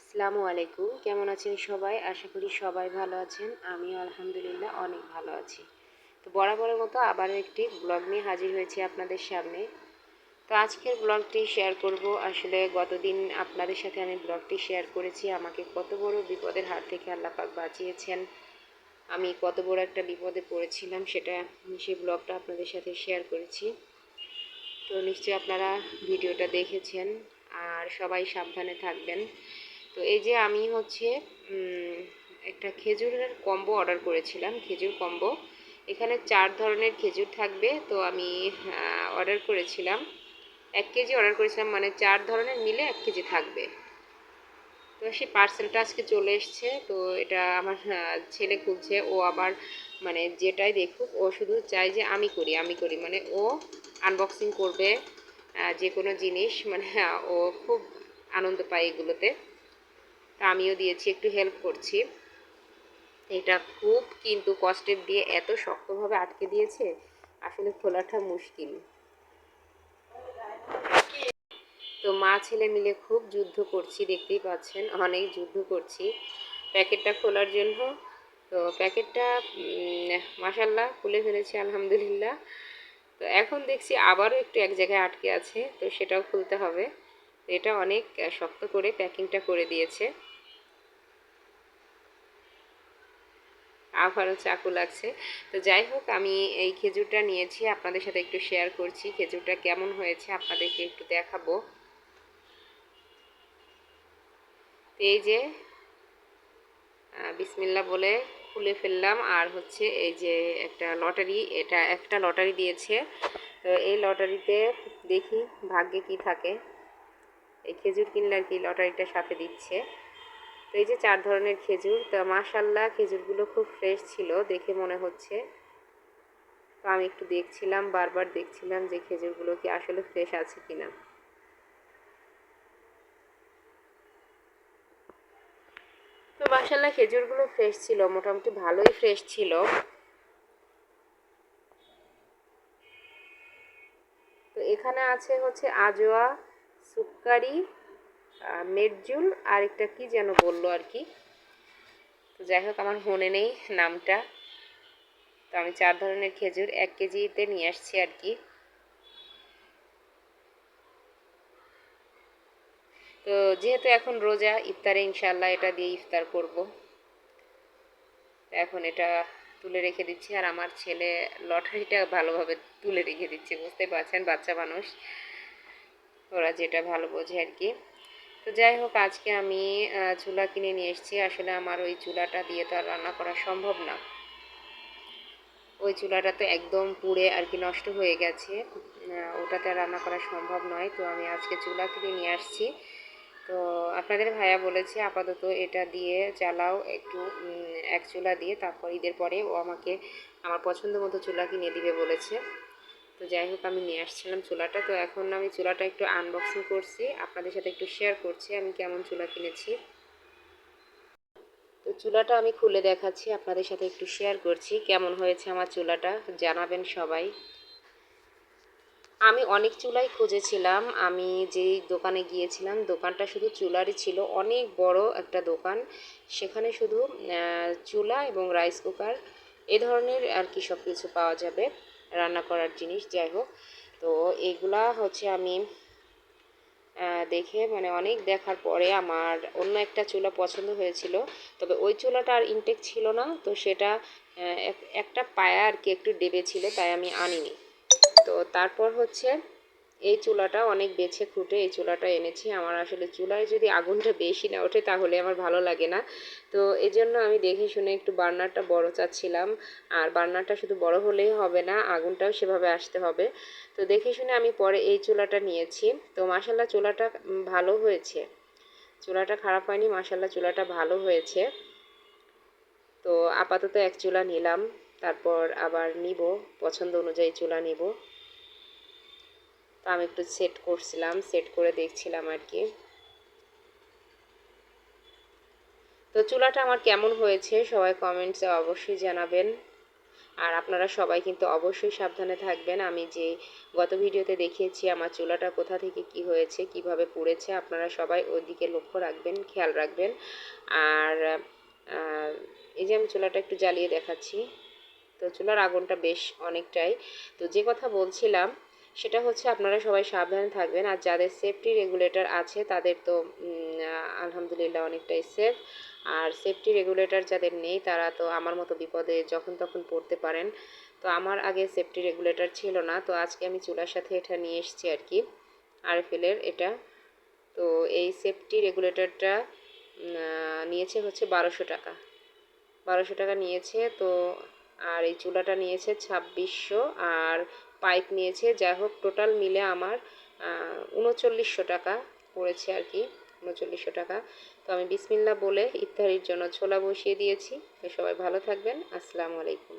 আসসালামু আলাইকুম। কেমন আছেন সবাই? আশা করি সবাই ভালো আছেন। আমিও আলহামদুলিল্লাহ অনেক ভালো আছি। তো বরাবরের মতো আবারও একটি ব্লগ নিয়ে হাজির হয়েছি আপনাদের সামনে। তো আজকের ব্লগটি শেয়ার করব। আসলে গতদিন আপনাদের সাথে আমি ব্লগটি শেয়ার করেছি। আমাকে কত বড় বিপদের হাত থেকে আল্লাহ পাক বাঁচিয়েছেন। আমি কত বড় একটা বিপদে পড়েছিলাম সেটা সেই ব্লগটা আপনাদের সাথে শেয়ার করেছি। তো নিশ্চয়ই আপনারা ভিডিওটা দেখেছেন। আর সবাই সাবধানে থাকবেন। তো এই যে আমি হচ্ছে একটা খেজুরের কম্বো অর্ডার করেছিলাম, খেজুর কম্বো। এখানে 4 ধরনের খেজুর থাকবে। তো আমি অর্ডার করেছিলাম 1 কেজি অর্ডার করেছিলাম, মানে 4 ধরনের মিলে 1 কেজি থাকবে। তো সেই পার্সেলটা আজকে চলে এসছে। তো এটা আমার ছেলে খুলছে। ও আবার মানে যেটাই দেখুক ও শুধু চায় যে আমি করি আমি করি, মানে ও আনবক্সিং করবে যে কোনো জিনিস, মানে ও খুব আনন্দ পায় এগুলোতে। তা আমিও দিয়েছি, একটু হেল্প করছি। এটা খুব কিন্তু কষ্টের দিয়ে এত শক্তভাবে আটকে দিয়েছে, আসলে খোলাটা মুশকিল। তো মা ছেলে মিলে খুব যুদ্ধ করছি, দেখতেই পাচ্ছেন অনেক যুদ্ধ করছি প্যাকেটটা খোলার জন্য। তো প্যাকেটটা মাশাল্লাহ খুলে ফেলেছি আলহামদুলিল্লাহ। তো এখন দেখছি আবারও একটু এক জায়গায় আটকে আছে, তো সেটাও খুলতে হবে। এটা অনেক শক্ত করে প্যাকিংটা করে দিয়েছে। আবারও চাকু লাগছে। তো যাই হোক, আমি এই খেজুরটা নিয়েছি, আপনাদের সাথে একটু শেয়ার করছি খেজুরটা কেমন হয়েছে, আপনাদেরকে একটু দেখাবো। তো এই যে বিসমিল্লাহ বলে খুলে ফেললাম। আর হচ্ছে এই যে একটা লটারি, এটা একটা লটারি দিয়েছে। তো এই লটারিতে দেখি ভাগ্যে কি থাকে। এই খেজুর কিনলে আর কি লটারিটার সাথে দিচ্ছে। তো এই যে 4 ধরনের খেজুর। তো মাশাল্লাহ খেজুরগুলো খুব ফ্রেশ ছিল দেখে মনে হচ্ছে। তো আমি একটু দেখছিলাম, বারবার দেখছিলাম যে খেজুরগুলো কি আসলে ফ্রেশ আছে কিনা। তো মাশাল্লাহ খেজুরগুলো ফ্রেশ ছিল, মোটামুটি ভালোই ফ্রেশ ছিল। তো এখানে আছে হচ্ছে আজোয়া, সুক্কারি, মেরজুল আর একটা কি যেন বললো আর কি। তো যাই হোক আমার মনে নেই নামটা। তো আমি 4 ধরনের খেজুর 1 কেজিতে নিয়ে আসছি আর কি। তো যেহেতু এখন রোজা, ইফতারে ইনশাল্লাহ এটা দিয়ে ইফতার করব। এখন এটা তুলে রেখে দিচ্ছি। আর আমার ছেলে লটারিটা ভালোভাবে তুলে রেখে দিচ্ছে, বুঝতে পারছেন বাচ্চা মানুষ, ওরা যেটা ভালো বোঝে আর কি। তো যাই হোক, আজকে আমি চুলা কিনে নিয়ে এসেছি। আসলে আমার ওই চুলাটা দিয়ে তো আর রান্না করা সম্ভব না। ওই চুলাটা তো একদম পুড়ে আর কি নষ্ট হয়ে গেছে। ওটাতে রান্না করা সম্ভব নয়। তো আমি আজকে চুলা কিনে নিয়ে আসছি। তো আপনাদের ভাইয়া বলেছে আপাতত এটা দিয়ে চালাও একটু, এক চুলা দিয়ে, তারপর ঈদের পরে ও আমাকে আমার পছন্দ মতো চুলা কিনে দিবে বলেছে। তো যাই হোক, আমি নিয়ে আসছিলাম চুলাটা। তো এখন আমি চুলাটা একটু আনবক্সিং করছি, আপনাদের সাথে একটু শেয়ার করছি আমি কেমন চুলা কিনেছি। তো চুলাটা আমি খুলে দেখাচ্ছি, আপনাদের সাথে একটু শেয়ার করছি কেমন হয়েছে আমার চুলাটা, জানাবেন সবাই। আমি অনেক চুলাই খুঁজেছিলাম। আমি যেই দোকানে গিয়েছিলাম দোকানটা শুধু চুলারই ছিল, অনেক বড় একটা দোকান। সেখানে শুধু চুলা এবং রাইস কুকার এ ধরনের আর কি সব কিছু পাওয়া যাবে, রান্না করার জিনিস। যাই হোক, তো এগুলা হচ্ছে আমি দেখে মানে অনেক দেখার পরে আমার অন্য একটা চুলা পছন্দ হয়েছিল। তবে ওই চুলাটা আর ইনটেক ছিল না, তো সেটা একটা পায়া আর কি একটু ডেবে ছিল, তাই আমি আনিনি। তো তারপর হচ্ছে এই চুলাটা অনেক বেছে খুঁটে এই চুলাটা এনেছি। আমার আসলে চুলায় যদি আগুনটা বেশি না ওঠে তাহলে আমার ভালো লাগে না। তো এই জন্য আমি দেখে শুনে একটু বার্নারটা বড় চাচ্ছিলাম। আর বার্নারটা শুধু বড় হলেই হবে না, আগুনটাও সেভাবে আসতে হবে। তো দেখে শুনে আমি পরে এই চুলাটা নিয়েছি। তো মাশাল্লাহ চুলাটা ভালো হয়েছে, চুলাটা খারাপ হয়নি, মাশাল্লাহ চুলাটা ভালো হয়েছে। তো আপাতত এক চুলা নিলাম, তারপর আবার নিব, পছন্দ অনুযায়ী চুলা নিব। তো আমি একটু সেট করছিলাম, সেট করে দেখছিলাম আর কি। তো চুলাটা আমার কেমন হয়েছে সবাই কমেন্টসে অবশ্যই জানাবেন। আর আপনারা সবাই কিন্তু অবশ্যই সাবধানে থাকবেন। আমি যে গত ভিডিওতে দেখিয়েছি আমার চুলাটা কোথা থেকে কি হয়েছে, কিভাবে পুড়েছে, আপনারা সবাই ওইদিকে লক্ষ্য রাখবেন, খেয়াল রাখবেন। আর এই যে আমি চুলাটা একটু জ্বালিয়ে দেখাচ্ছি, তো চুলার আগুনটা বেশ অনেকটাই। তো যে কথা বলছিলাম সেটা হচ্ছে আপনারা সবাই সাবধানে থাকবেন। আর যাদের সেফটি রেগুলেটর আছে তাদের তো আলহামদুলিল্লাহ অনেকটাই সেফ। আর সেফটি রেগুলেটর যাদের নেই তারা তো আমার মতো বিপদে যখন তখন পড়তে পারেন। তো আমার আগে সেফটি রেগুলেটর ছিল না, তো আজকে আমি চুলার সাথে এটা নিয়ে এসেছি আর কি, আরএফএলের এটা। তো এই সেফটি রেগুলেটরটা নিয়েছে হচ্ছে 1200 টাকা, 1200 টাকা নিয়েছে। তো আর এই চুলাটা নিয়েছে 2600, আর পাইপ নিয়েছে, যাই হোক টোটাল মিলে আমার 3900 টাকা পড়েছে আর কি, 3900 টাকা। তো আমি বিসমিল্লাহ বলে ইফতারির জন্য ছোলা বসিয়ে দিয়েছি। তো সবাই ভালো থাকবেন, আসসালামু আলাইকুম।